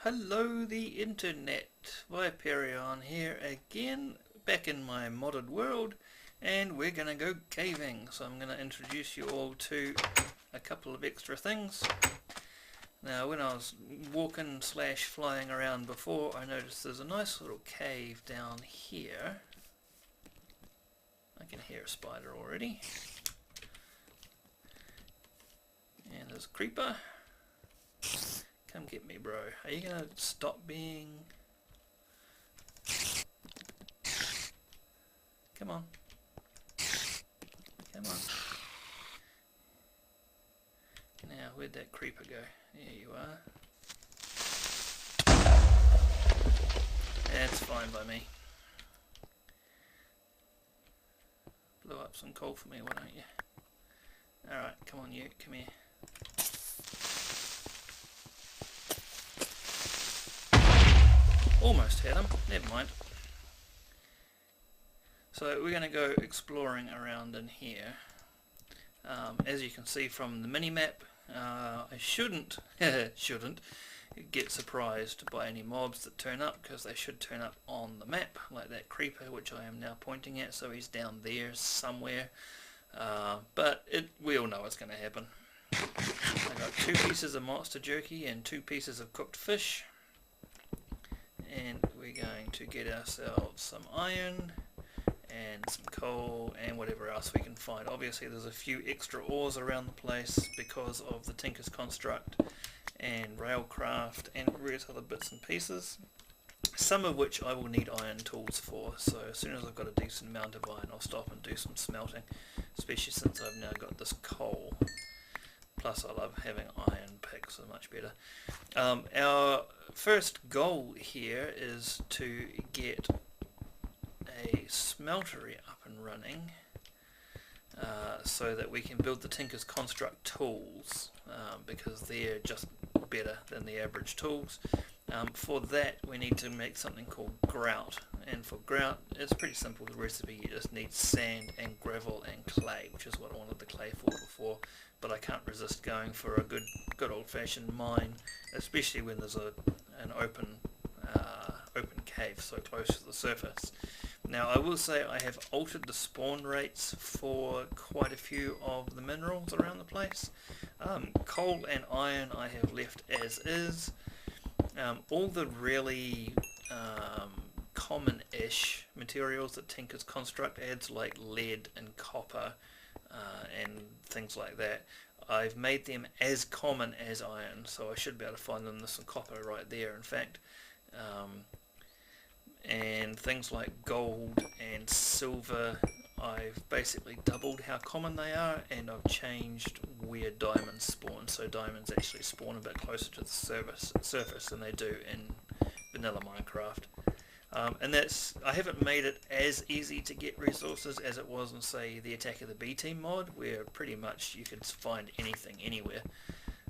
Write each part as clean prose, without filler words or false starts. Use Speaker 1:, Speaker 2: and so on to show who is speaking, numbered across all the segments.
Speaker 1: Hello the internet, Viperion here again, back in my modded world, and we're gonna go caving. So I'm gonna introduce you all to a couple of extra things. Now when I was walking / flying around before, I noticed there's a nice little cave down here. I can hear a spider already. And there's a creeper. Come get me, bro. Are you gonna stop being... Come on. Come on. Now, where'd that creeper go? There you are. That's fine by me. Blow up some coal for me, why don't you? Alright, come on you, come here. Almost had him, never mind. So we're going to go exploring around in here. As you can see from the mini-map, I shouldn't get surprised by any mobs that turn up, because they should turn up on the map, like that creeper which I am now pointing at, so he's down there somewhere. But we all know what's going to happen. I got 2 pieces of monster jerky and 2 pieces of cooked fish. And we're going to get ourselves some iron and some coal and whatever else we can find. Obviously there's a few extra ores around the place because of the Tinker's Construct and Railcraft and various other bits and pieces, some of which I will need iron tools for. So as soon as I've got a decent amount of iron, I'll stop and do some smelting, especially since I've now got this coal. Plus I love having iron picks, so much better. Our first goal here is to get a smeltery up and running, so that we can build the Tinker's Construct tools, because they're just better than the average tools. For that we need to make something called grout, and for grout it's pretty simple. The recipe, you just need sand and gravel and clay, which is what I wanted the clay for before, but I can't resist going for a good old-fashioned mine, especially when there's an open cave so close to the surface. Now I will say I have altered the spawn rates for quite a few of the minerals around the place. Coal and iron I have left as is. All the really common-ish materials that Tinker's Construct adds, like lead and copper and things like that, I've made them as common as iron, so I should be able to find them. There's some copper right there, in fact. And things like gold and silver, I've basically doubled how common they are, and I've changed where diamonds spawn, so diamonds actually spawn a bit closer to the surface than they do in vanilla Minecraft. And I haven't made it as easy to get resources as it was in, say, the Attack of the B-Team mod, where pretty much you could find anything anywhere.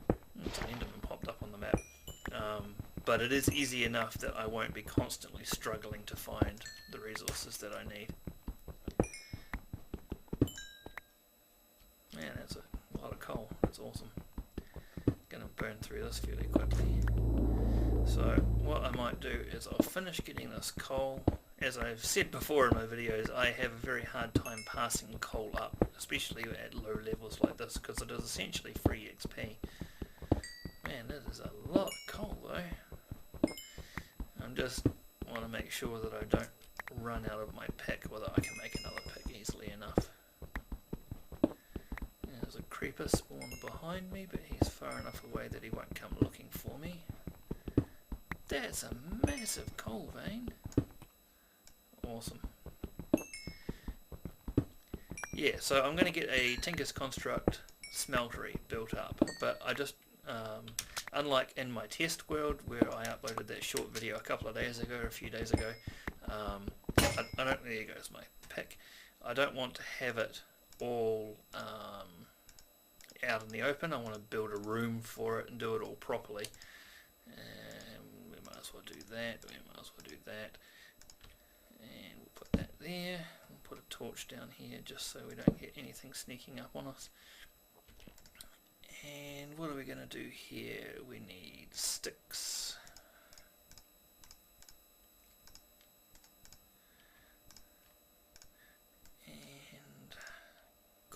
Speaker 1: An Enderman popped up on the map. But it is easy enough that I won't be constantly struggling to find the resources that I need. Man, that's a lot of coal. That's awesome. Gonna burn through this fairly quickly. So what I might do is I'll finish getting this coal. As I've said before in my videos, I have a very hard time passing coal up, especially at low levels like this, because it is essentially free XP. Man, that is a lot of coal though. I just want to make sure that I don't run out of my pick, whether I can make another pick easily enough. There's a creeper spawned behind me, but he's far enough away that he won't come looking for me. That's a massive coal vein. Awesome. Yeah, so I'm going to get a Tinker's Construct smeltery built up, but I just, unlike in my test world where I uploaded that short video a couple of days ago, or a few days ago, I don't, there goes my pick. I don't want to have it all out in the open. I want to build a room for it and do it all properly. We might as well do that, we might as well do that. And we'll put that there. We'll put a torch down here just so we don't get anything sneaking up on us. And what are we going to do here? We need sticks.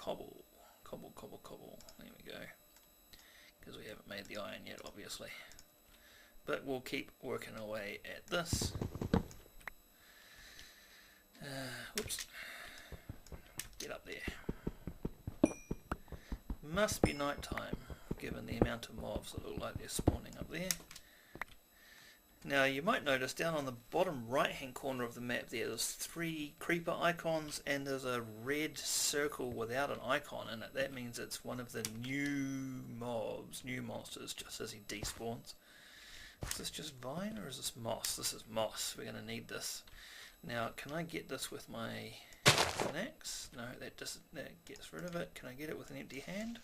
Speaker 1: cobble. Cobble, cobble, cobble. There we go. Because we haven't made the iron yet, obviously. But we'll keep working away at this. Oops. Get up there. Must be night time, given the amount of mobs that look like they're spawning up there. Now you might notice down on the bottom right hand corner of the map there's 3 creeper icons and there's a red circle without an icon in it. That means it's one of the new mobs, new monsters, just as he despawns. Is this just vine or is this moss? This is moss. We're going to need this. Now can I get this with my axe? No, that gets rid of it. Can I get it with an empty hand?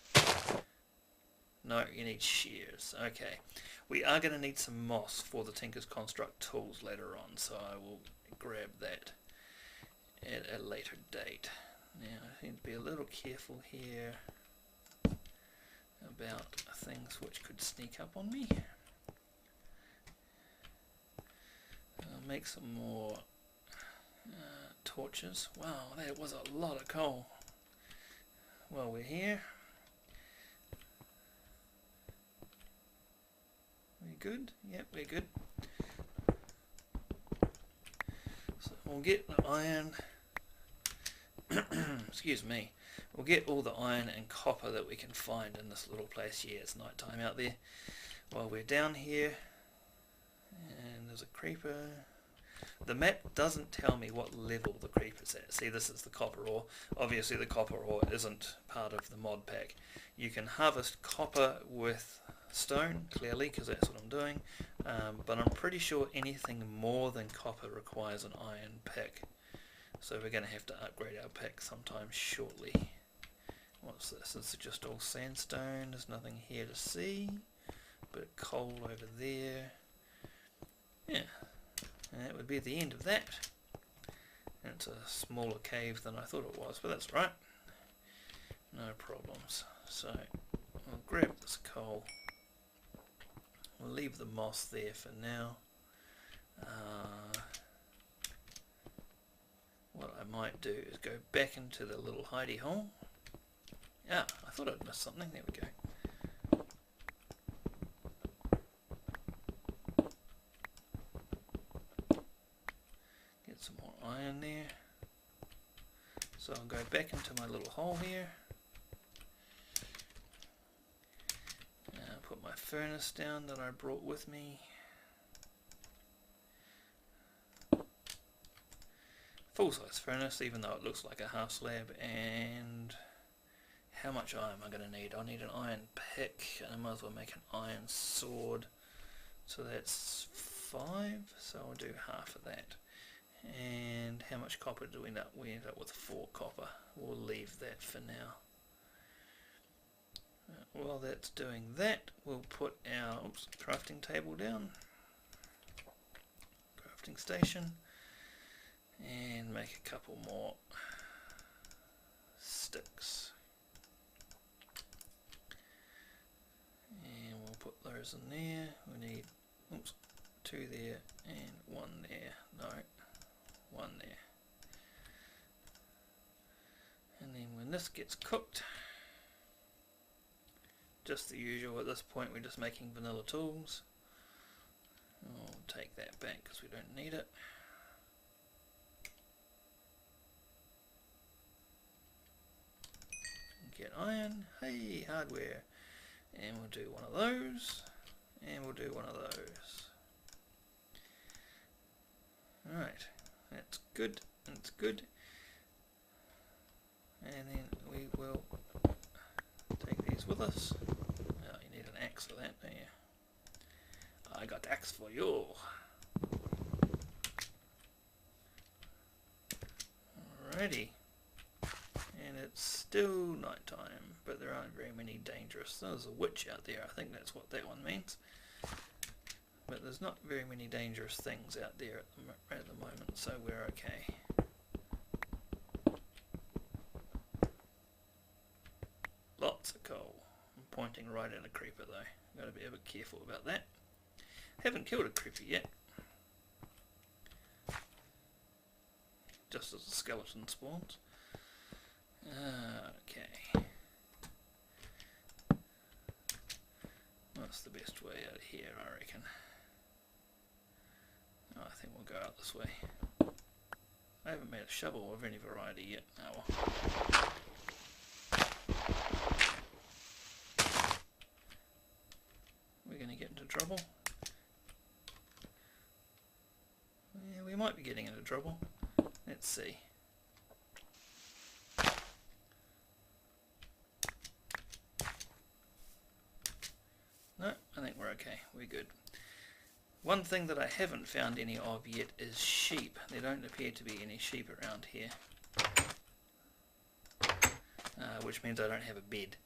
Speaker 1: No, you need shears. Okay. We are going to need some moss for the Tinker's Construct tools later on, so I will grab that at a later date. Now, I need to be a little careful here about things which could sneak up on me. I'll make some more torches. Wow, that was a lot of coal. Well, we're here. We good? Yep, we're good. So we'll get the iron. Excuse me. We'll get all the iron and copper that we can find in this little place here. It's night time out there. While we're down here, and there's a creeper. The map doesn't tell me what level the creeper's at. See, this is the copper ore. Obviously the copper ore isn't part of the mod pack. You can harvest copper with stone, clearly, because that's what I'm doing, but I'm pretty sure anything more than copper requires an iron pick, so we're going to have to upgrade our pick sometime shortly. What's this? This is just all sandstone. There's nothing here to see, but coal over there. Yeah, and that would be the end of that. And it's a smaller cave than I thought it was, but that's right, no problems. So I'll grab this coal. We'll leave the moss there for now. What I might do is go back into the little hidey hole. Ah, I thought I'd missed something. There we go. Get some more iron there. So I'll go back into my little hole here. Put my furnace down that I brought with me. Full-size furnace, even though it looks like a half slab. And how much iron am I going to need? I'll need an iron pick, and I might as well make an iron sword. So that's 5, so I'll do half of that. And how much copper do we end up? We end up with 4 copper. We'll leave that for now. While that's doing that, we'll put our crafting table down, crafting station, and make a couple more sticks. And we'll put those in there. We need 2 there and 1 there. No, 1 there. And then when this gets cooked, just the usual at this point, we're just making vanilla tools. I'll take that back because we don't need it. Get iron, hey, hardware. And we'll do one of those, and we'll do one of those. Alright, that's good, that's good. And then we will take these with us. Oh, you need an axe for that, don't you? I got axe for you. Alrighty. And it's still night time, but there aren't very many dangerous. There's a witch out there, I think that's what that one means. But there's not very many dangerous things out there at the moment, so we're okay. Lots of coal. I'm pointing right at a creeper though. Got to be a bit careful about that. Haven't killed a creeper yet. Just as the skeleton spawns. Okay. go out this way. I haven't made a shovel of any variety yet. Oh well. We're going to get into trouble. Yeah, we might be getting into trouble. Let's see. No, I think we're okay. We're good. One thing that I haven't found any of yet is sheep. There don't appear to be any sheep around here. Which means I don't have a bed.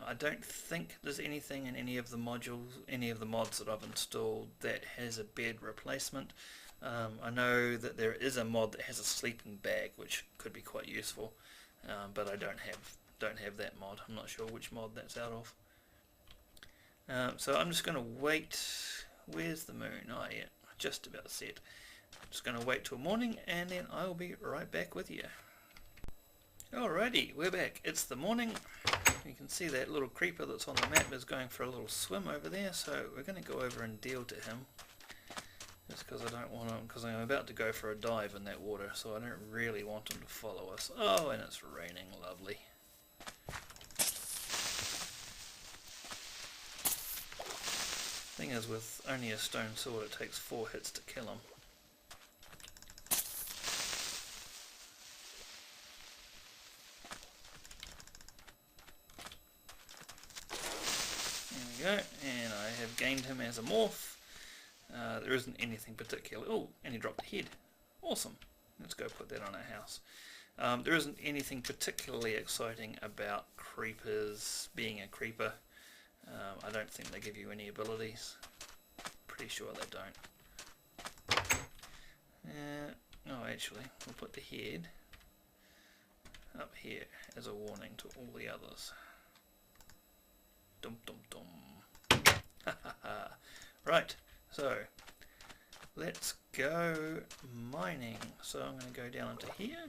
Speaker 1: I don't think there's anything in any of the modules, any of the mods that I've installed that has a bed replacement. I know that there is a mod that has a sleeping bag, which could be quite useful, but I don't have that mod. I'm not sure which mod that's out of. So I'm just going to wait. Where's the moon? Oh yeah, just about set. I'm just going to wait till morning and then I'll be right back with you. Alrighty, we're back. It's the morning. You can see that little creeper that's on the map is going for a little swim over there, so we're going to go over and deal to him. Just because I don't want him, because I'm about to go for a dive in that water, so I don't really want him to follow us. Oh, and it's raining. Lovely. Thing is, with only a stone sword, it takes 4 hits to kill him. There we go, and I have gained him as a morph. There isn't anything particular. Oh, and he dropped a head. Awesome. Let's go put that on our house. There isn't anything particularly exciting about creepers being a creeper. I don't think they give you any abilities. Pretty sure they don't. No, actually, we'll put the head up here as a warning to all the others. Dum dum dum. Right, so let's go mining. So I'm going to go down into here.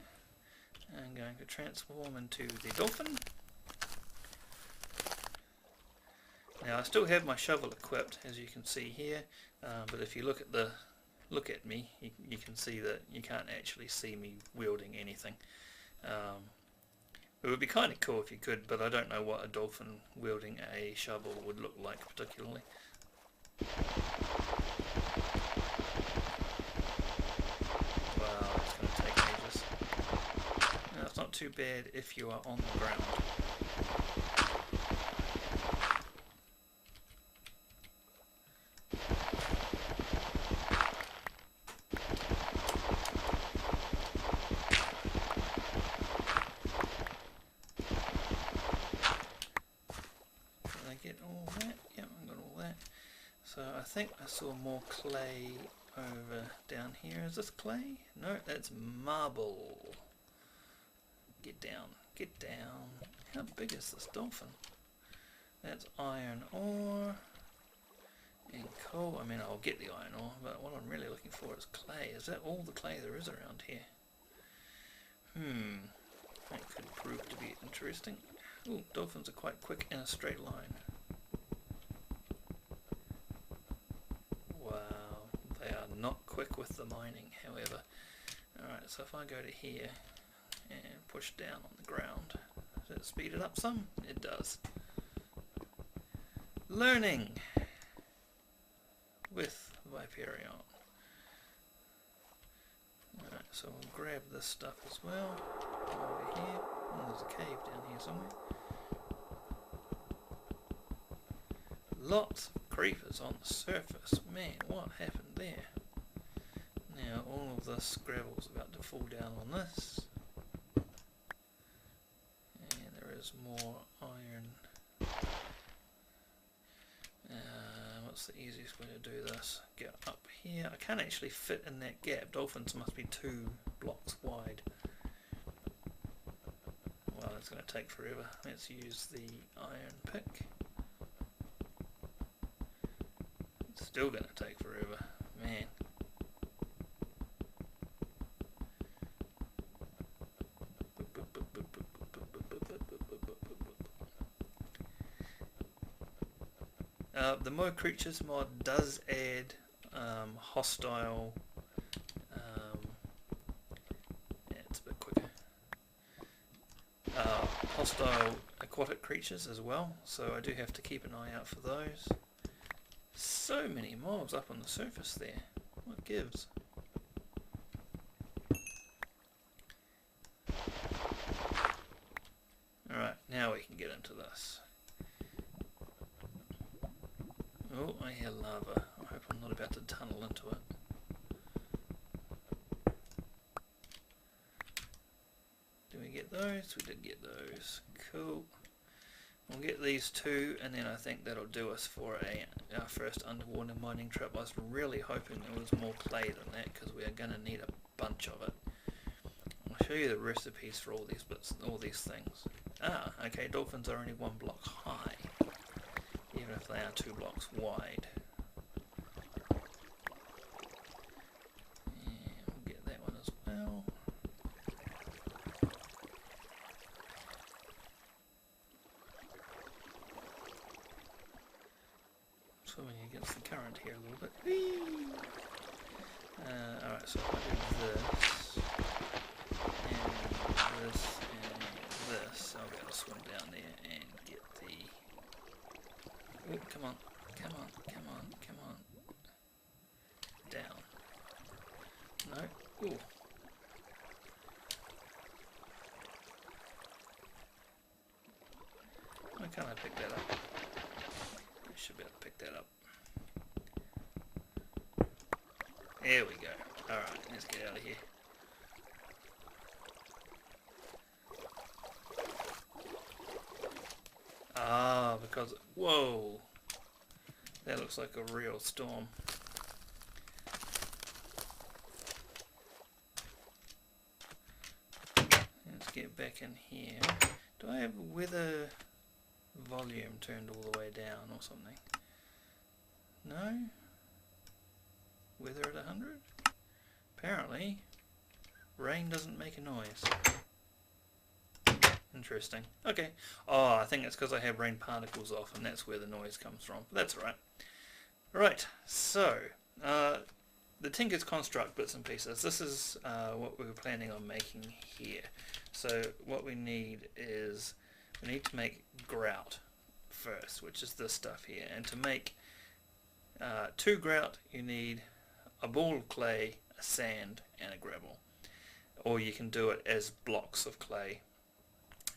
Speaker 1: I'm going to transform into the dolphin. Now I still have my shovel equipped, as you can see here, but if you look at me, you can see that you can't actually see me wielding anything. It would be kind of cool if you could, but I don't know what a dolphin wielding a shovel would look like particularly. Wow, it's going to take ages. Now, it's not too bad if you are on the ground. So I think I saw more clay over down here. Is this clay? No, that's marble. Get down, get down. How big is this dolphin? That's iron ore and coal. I mean, I'll get the iron ore, but what I'm really looking for is clay. Is that all the clay there is around here? That could prove to be interesting. Ooh, dolphins are quite quick in a straight line. Not quick with the mining, however. Alright, so if I go to here and push down on the ground, does it speed it up some? It does. Learning with Viperion. Alright, so we'll grab this stuff as well. Over here. Oh, there's a cave down here somewhere. Lots of creepers on the surface. Man, what happened there? Now all of this gravel's about to fall down on this. And there is more iron. What's the easiest way to do this? Get up here. I can't actually fit in that gap. Dolphins must be 2 blocks wide. Well, it's going to take forever. Let's use the iron pick. It's still going to take forever. Man. The More Creatures mod does add hostile, yeah, it's a bit quicker, hostile aquatic creatures as well, so I do have to keep an eye out for those. So many mobs up on the surface there, what gives? Alright, now we can get into this. Oh, I hear lava. I hope I'm not about to tunnel into it. Did we get those? We did get those. Cool. We'll get these two, and then I think that'll do us for our first underwater mining trip. I was really hoping there was more clay than that, because we are going to need a bunch of it. I'll show you the recipes for all these bits, all these things. Ah, okay, dolphins are only 1 block high, even if they are 2 blocks wide. Yeah, we'll get that one as well. Swimming against the current here a little bit. Whee! Alright, so if I do this, and this, and this, I'll be able to swim down there and get the... Oh, come on, come on, come on, come on. Down. No, ooh. Why can't I pick that up? I should be able to pick that up. There we go. Alright, let's get out of here. Ah, because... Whoa! That looks like a real storm. Let's get back in here. Do I have weather volume turned all the way down or something? No? Weather at 100? Apparently, rain doesn't make a noise. Interesting. Okay. Oh, I think it's because I have rain particles off and that's where the noise comes from. But that's alright. Right, so, the Tinker's Construct bits and pieces. This is what we were planning on making here. So what we need is, we need to make grout first, which is this stuff here. And to make 2 grout, you need a ball of clay, a sand, and a gravel. Or you can do it as blocks of clay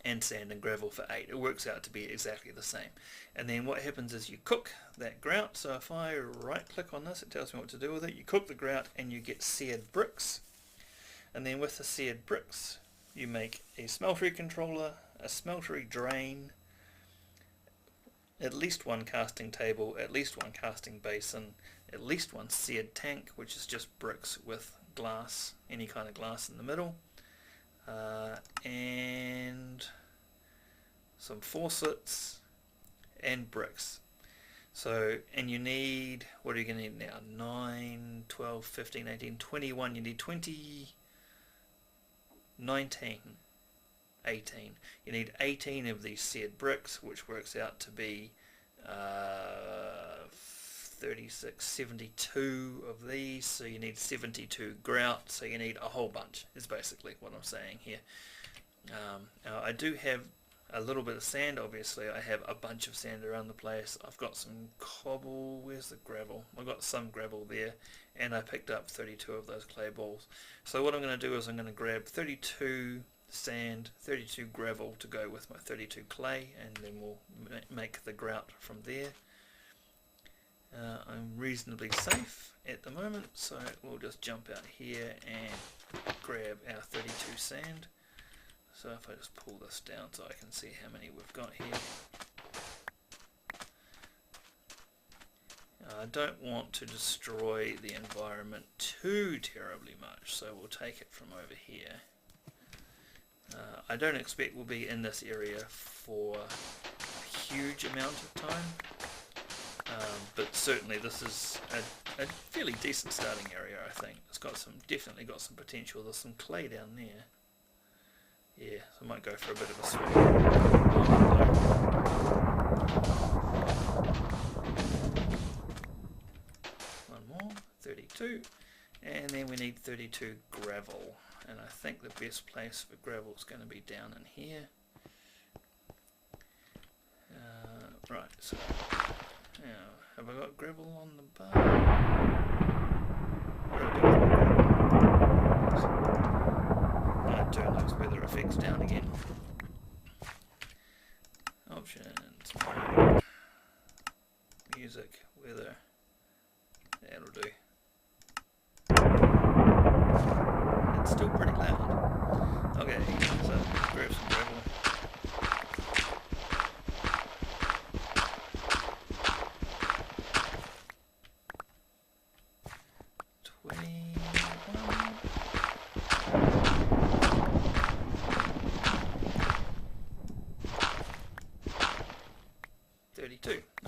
Speaker 1: and sand and gravel for 8. It works out to be exactly the same. And then what happens is you cook that grout. So if I right click on this, it tells me what to do with it. You cook the grout and you get seared bricks. And then with the seared bricks, you make a smeltery controller, a smeltery drain, at least 1 casting table, at least 1 casting basin, at least 1 seared tank, which is just bricks with glass, any kind of glass in the middle, and some faucets and bricks. So, and you need, what are you going to need now? 9, 12, 15, 18, 21, you need 20, 19, 18. You need 18 of these seared bricks, which works out to be 36, 72 of these, so you need 72 grout, so you need a whole bunch, is basically what I'm saying here. Now I do have a little bit of sand, obviously. I have a bunch of sand around the place. I've got some cobble, where's the gravel? I've got some gravel there, and I picked up 32 of those clay balls. So what I'm going to do is I'm going to grab 32 sand, 32 gravel to go with my 32 clay, and then we'll make the grout from there. I'm reasonably safe at the moment, so we'll just jump out here and grab our 32 sand. So if I just pull this down so I can see how many we've got here. I don't want to destroy the environment too terribly much, so we'll take it from over here. I don't expect we'll be in this area for a huge amount of time. But certainly this is a fairly decent starting area, I think. It's got some, definitely got some potential. There's some clay down there. Yeah, so I might go for a bit of a swim. One more. 32, and then we need 32 gravel, and I think the best place for gravel is going to be down in here. Right, so now have I got gravel on the bar? Turn those weather effects down again. Options, music, weather, that'll do. It's still pretty loud. Okay, so grab some gravel.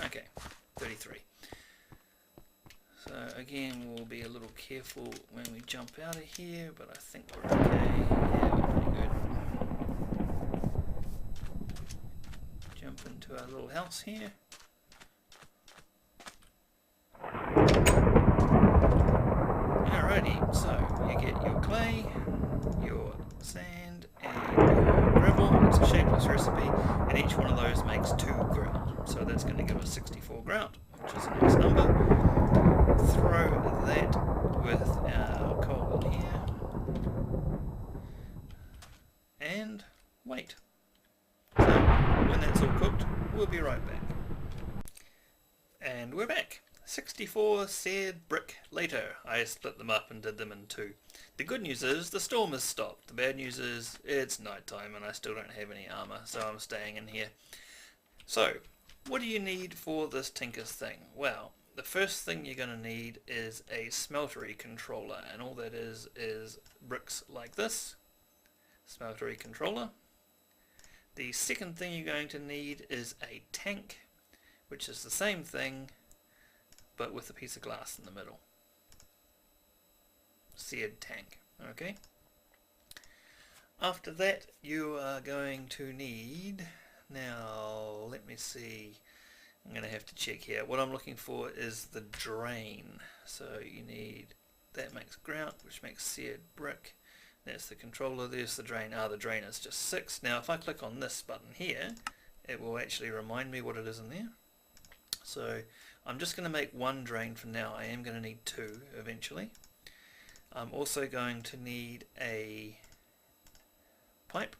Speaker 1: Okay, 33. So again, we'll be a little careful when we jump out of here, but I think we're okay. Yeah, we're pretty good. Jump into our little house here. Alrighty, so you get your clay, your sand, and your gravel. It's a shapeless recipe, and each one of those makes 2 ground. So that's going to give us 64 ground, which is a nice number. Throw that with our coal in here. And wait. So when that's all cooked, we'll be right back. And we're back. 64 seared brick later. I split them up and did them in 2. The good news is the storm has stopped. The bad news is it's night time and I still don't have any armor, so I'm staying in here. So, what do you need for this Tinker's thing? Well, the first thing you're going to need is a smeltery controller, and all that is bricks like this. Smeltery controller. The second thing you're going to need is a tank, which is the same thing, but with a piece of glass in the middle. Seared tank, okay? After that, you are going to need... Now, let me see. I'm going to have to check here. What I'm looking for is the drain. So you need, that makes grout, which makes seared brick. That's the controller. There's the drain. The drain is just 6. Now, if I click on this button here, it will actually remind me what it is in there. So I'm just going to make 1 drain for now. I am going to need 2 eventually. I'm also going to need a pipe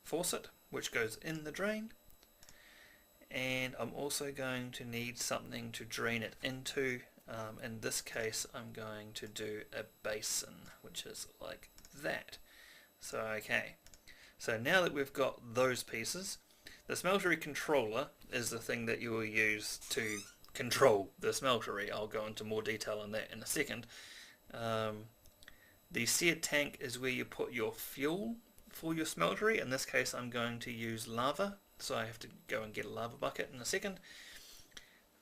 Speaker 1: faucet, which goes in the drain, and I'm also going to need something to drain it into. In this case I'm going to do a basin, which is like that. So okay, so now that we've got those pieces, the smeltery controller is the thing that you will use to control the smeltery. I'll go into more detail on that in a second. The seared tank is where you put your fuel for your smeltery. In this case I'm going to use lava, so I have to go and get a lava bucket in a second.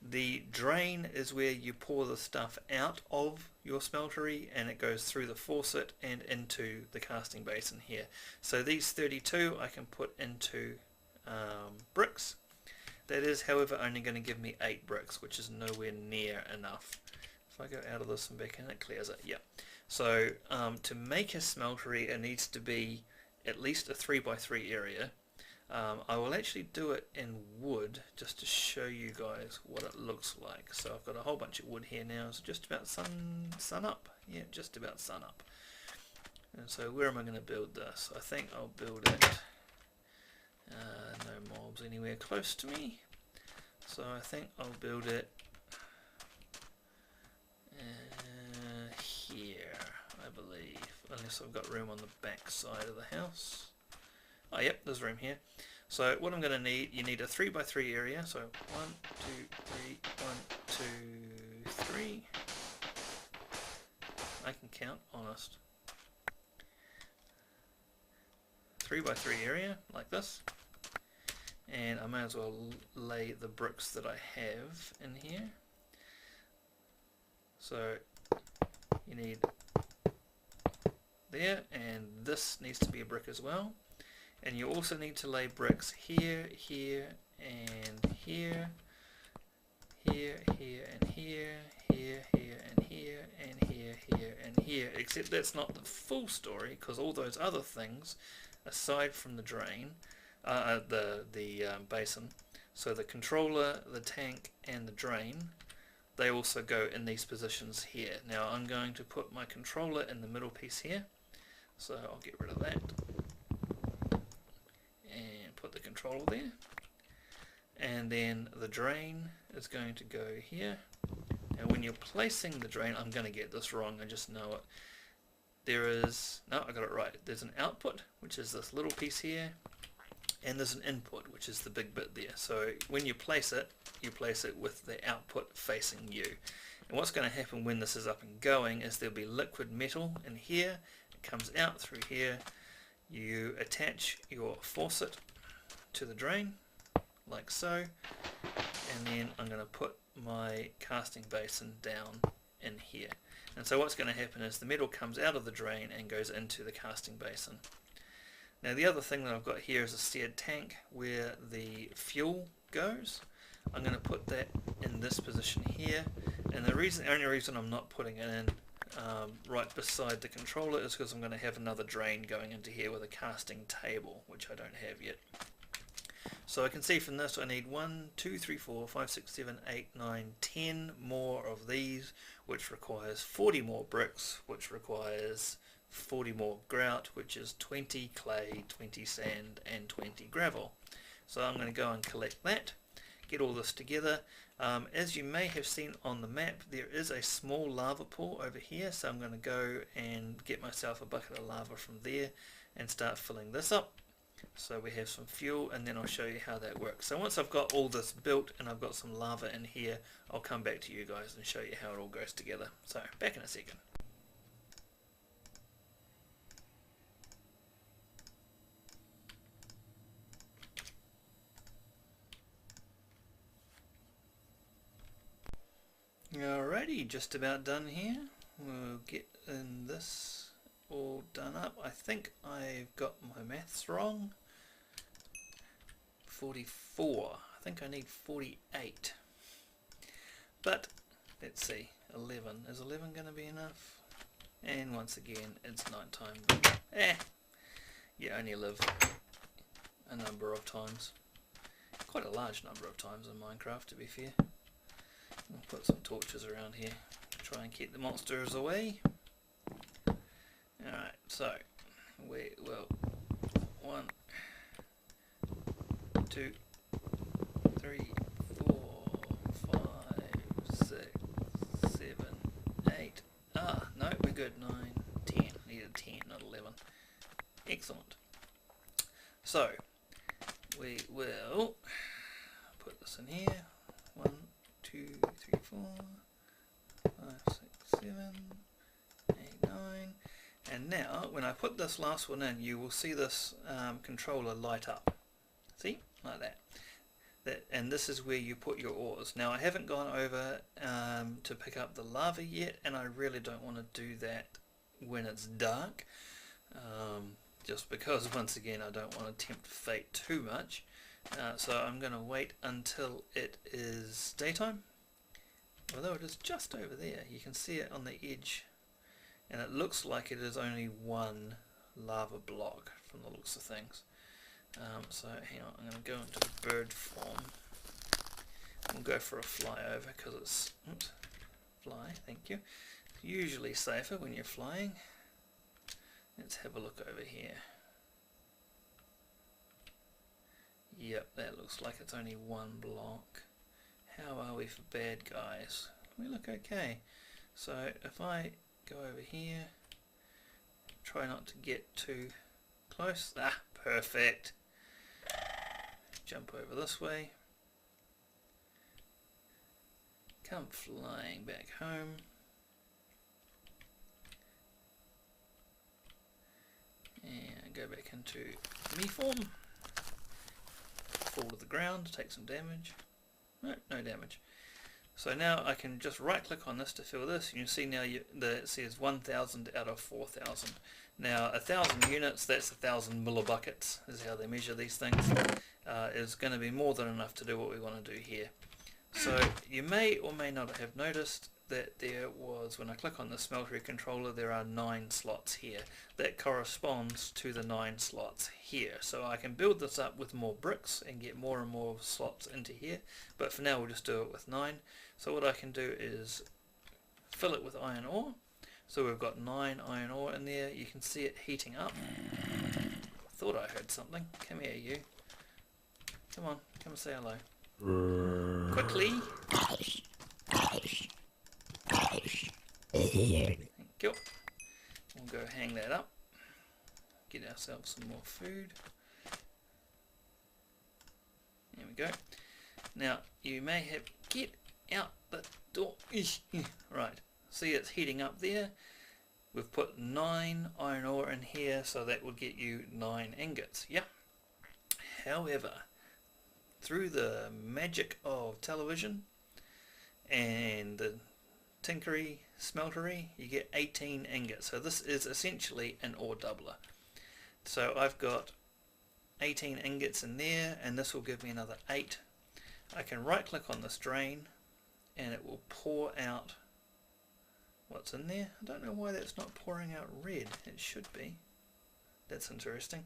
Speaker 1: The drain is where you pour the stuff out of your smeltery, and it goes through the faucet and into the casting basin here. So these 32 I can put into bricks. That is, however, only going to give me 8 bricks, which is nowhere near enough. If I go out of this and back in, it clears it. Yeah. So to make a smeltery, it needs to be at least a 3x3 area. I will actually do it in wood just to show you guys what it looks like. So I've got a whole bunch of wood here now. It's just about sun up. Yeah, just about sun up. And so where am I going to build this? I think I'll build it. No mobs anywhere close to me. So I think I'll build it here, I believe. Unless I've got room on the back side of the house. Oh, yep, there's room here. So what I'm going to need, you need a 3x3 area. So 1, 2, 3, 1, 2, 3. I can count, honest. 3x3 area, like this. And I may as well lay the bricks that I have in here. So you need there, and this needs to be a brick as well. And you also need to lay bricks here, here, and here, here, here, and here, here, here, here, and here, and here, here, and here. Except that's not the full story, because all those other things, aside from the drain, the basin, so the controller, the tank, and the drain, they also go in these positions here. Now I'm going to put my controller in the middle piece here, so I'll get rid of that and put the controller there, and then the drain is going to go here. Now when you're placing the drain, I'm going to get this wrong, I just know it. There is, no, I got it right. There's an output, which is this little piece here, and there's an input, which is the big bit there. So when you place it with the output facing you. And what's going to happen when this is up and going is there'll be liquid metal in here. It comes out through here. You attach your faucet to the drain, like so. And then I'm going to put my casting basin down in here. And so what's going to happen is the metal comes out of the drain and goes into the casting basin. Now the other thing that I've got here is a steered tank where the fuel goes. I'm going to put that in this position here, and the only reason I'm not putting it in right beside the controller is because I'm going to have another drain going into here with a casting table, which I don't have yet. So I can see from this I need 1, 2, 3, 4, 5, 6, 7, 8, 9, 10 more of these, which requires 40 more bricks, which requires 40 more grout, which is 20 clay, 20 sand, and 20 gravel. So I'm going to go and collect that, get all this together. As you may have seen on the map, there is a small lava pool over here, so I'm going to go and get myself a bucket of lava from there and start filling this up. So we have some fuel, and then I'll show you how that works. So once I've got all this built and I've got some lava in here, I'll come back to you guys and show you how it all goes together. So back in a second. Alrighty, just about done here. We'll get in this all done up. I think I've got my maths wrong. 44. I think I need 48. But let's see. 11. Is 11 going to be enough? And once again, it's night time. You only live a number of times. Quite a large number of times in Minecraft, to be fair. I'll put some torches around here to try and keep the monsters away. Alright, so we will 1, 2, 3, 4, 5, 6, 7, 8. No, we're good. 9, 10. Needed 10, not 11. Excellent. So we will put this in here. 1, 2, 3, 4, 5, 6, 7, 8, 9. And now, when I put this last one in, you will see this controller light up. See? Like that. And this is where you put your ores. Now, I haven't gone over to pick up the lava yet, and I really don't want to do that when it's dark. Just because, once again, I don't want to tempt fate too much. So I'm going to wait until it is daytime. Although it is just over there. You can see it on the edge. And it looks like it is only one lava block from the looks of things. So hang on, I'm going to go into bird form. We'll go for a flyover because it's, oops, fly, thank you. Usually safer when you're flying. Let's have a look over here. Yep, that looks like it's only one block. How are we for bad guys? We look okay. So if I go over here, try not to get too close. Perfect. Jump over this way. Come flying back home. And go back into me form. Fall to the ground, take some damage. No, no damage. So now I can just right click on this to fill this. You can see now it says 1000 out of 4000. Now 1000 units, that's 1000 millibuckets is how they measure these things. Is going to be more than enough to do what we want to do here. So you may or may not have noticed that there was, when I click on the smeltery controller, there are 9 slots here. That corresponds to the 9 slots here. So I can build this up with more bricks and get more and more slots into here, but for now we'll just do it with 9. So what I can do is fill it with iron ore. So we've got 9 iron ore in there. You can see it heating up. Thought I heard something. Come here, you. Come on, come and say hello. Quickly. Thank you. We'll go hang that up. Get ourselves some more food. There we go. Now, you may have... Get out the door. Right. See, it's heating up there. We've put 9 iron ore in here, so that will get you 9 ingots. Yeah. However, through the magic of television and the tinkery smeltery, you get 18 ingots. So this is essentially an ore doubler. So I've got 18 ingots in there, and this will give me another 8. I can right click on this drain and it will pour out what's in there. I don't know why that's not pouring out red. It should be. That's interesting.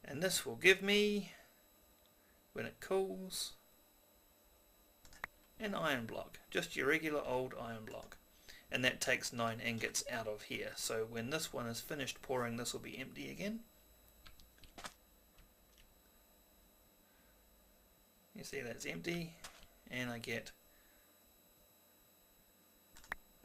Speaker 1: And this will give me, when it cools, an iron block. Just your regular old iron block. And that takes 9 ingots out of here. So when this one is finished pouring, this will be empty again. You see that's empty, and I get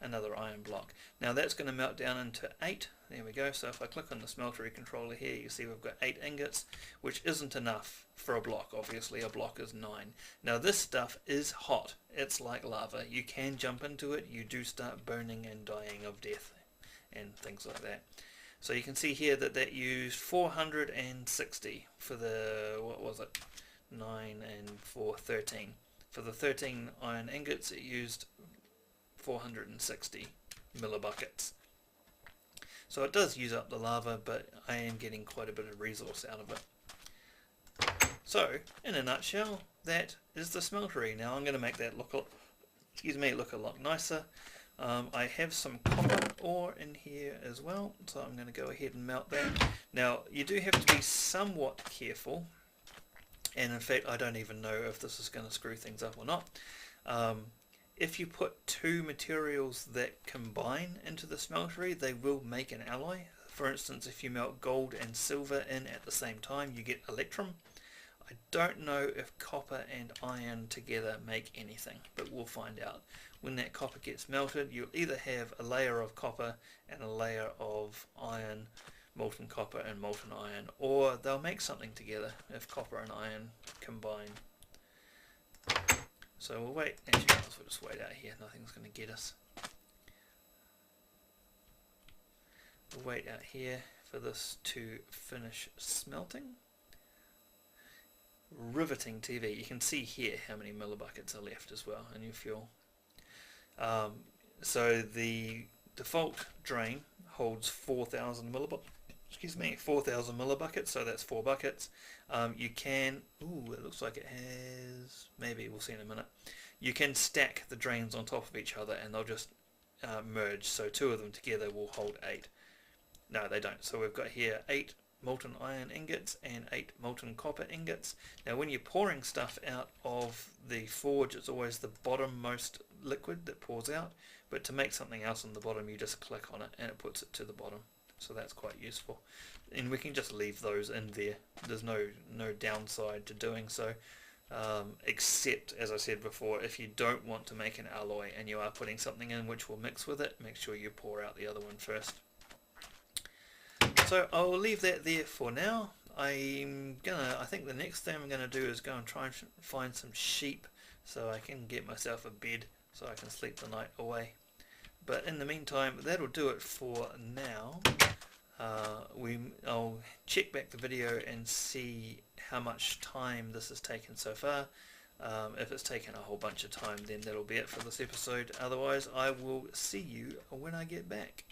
Speaker 1: another iron block. Now that's going to melt down into 8. There we go. So if I click on the smeltery controller here, you see we've got 8 ingots, which isn't enough for a block. Obviously a block is 9. Now this stuff is hot. It's like lava. You can jump into it. You do start burning and dying of death and things like that. So you can see here that that used 460 for the, what was it, 9 and 4, 13. For the 13 iron ingots it used 460 millibuckets. So it does use up the lava, but I am getting quite a bit of resource out of it. So, in a nutshell, that is the smeltery. Now I'm going to make that look a lot nicer. I have some copper ore in here as well, so I'm going to go ahead and melt that. Now you do have to be somewhat careful, and in fact I don't even know if this is going to screw things up or not. If you put 2 materials that combine into the smeltery, they will make an alloy. For instance, if you melt gold and silver in at the same time, you get electrum. I don't know if copper and iron together make anything, but we'll find out. When that copper gets melted, you'll either have a layer of copper and a layer of iron, molten copper and molten iron, or they'll make something together if copper and iron combine. So we'll wait. Actually, we'll just wait out here. Nothing's going to get us. We'll wait out here for this to finish smelting. Riveting TV. You can see here how many millibuckets are left as well in your fuel. So the default drain holds 4,000 millibuckets. Excuse me, 4,000 millibuckets. So that's 4 buckets. You can. Ooh, it looks like it has. Maybe we'll see in a minute. You can stack the drains on top of each other, and they'll just merge. So 2 of them together will hold 8. No, they don't. So we've got here 8 molten iron ingots and 8 molten copper ingots. Now when you're pouring stuff out of the forge, it's always the bottommost liquid that pours out, but to make something else on the bottom you just click on it and it puts it to the bottom. So that's quite useful, and we can just leave those in there. There's no downside to doing so, except, as I said before, if you don't want to make an alloy and you are putting something in which will mix with it, make sure you pour out the other one first. So I'll leave that there for now. I think the next thing I'm gonna do is go and try and find some sheep so I can get myself a bed so I can sleep the night away. But in the meantime, that'll do it for now. I'll check back the video and see how much time this has taken so far. If it's taken a whole bunch of time, then that'll be it for this episode. Otherwise, I will see you when I get back.